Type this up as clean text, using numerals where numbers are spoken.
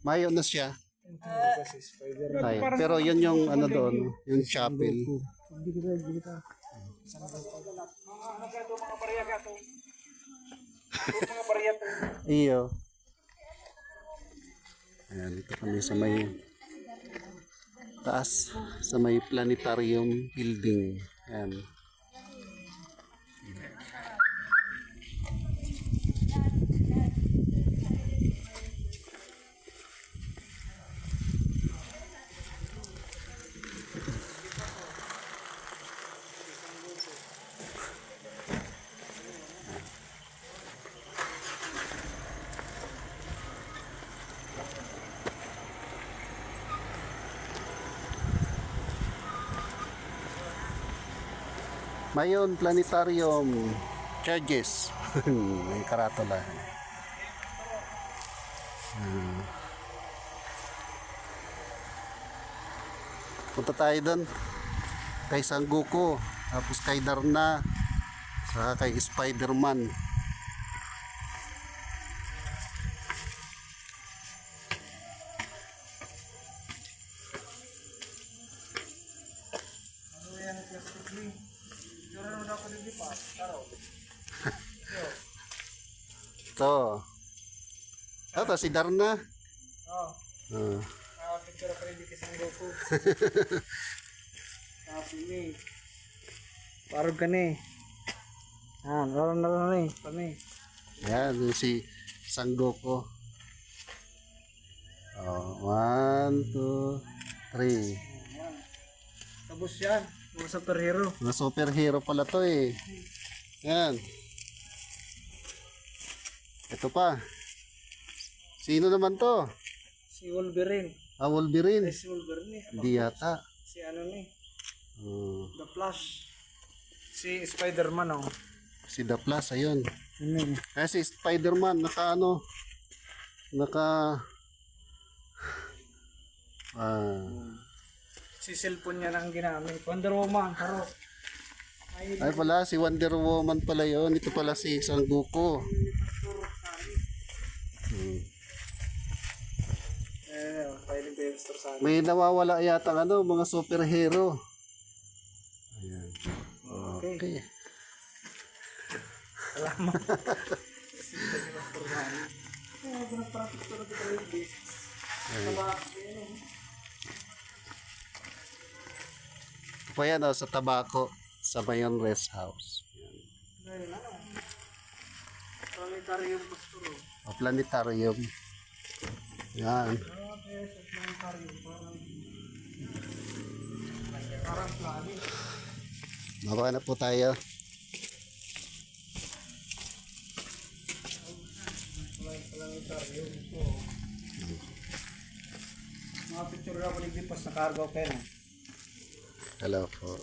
Mayo na siya. Ay, pero yun yung ano doon, yung chapel. Iyo. Ayan, dito kami sa may taas, sa may planetarium building. Ayan. Mayon Planetarium Charges. May karatula. Punta tayo doon kay Sangoku, tapos kay Darna, saka kay Spider-Man. Ito. Ito si Darna. Oh. Picture pa rin dito sa Goku. Sabi ni. Parang ka ni. Naroon na ni. Kami. Yan, si Sangoku. Oh, 1, 2, 3. Tapos yan. Mga superhero. Mga superhero pala to eh. Yan. Ito pa. Sino naman to? Si Wolverine. Ah, Wolverine. Si Wolverine. Hindi yata. Si ano ni. The Flash. Si Spider-Man oh. Si The Plus, ayun. Ano? Si Spider-Man, naka ano, naka, Si cellphone niya lang ginamit. Wonder Woman, karo. ay pala, si Wonder Woman pala yun. Ito pala si Sangoku. Pwede investor sa May nawawala yata ano, mga superhero. Ayan. Okay. Salamat. Pa yan sa tabako sa Mayon Rest House. Planetarium Pasturo. O planetarium. Yan. Parang planet. Mabaka na po tayo. Planetarium ito. Mga picture na balik di pas na cargo pen. Hello po.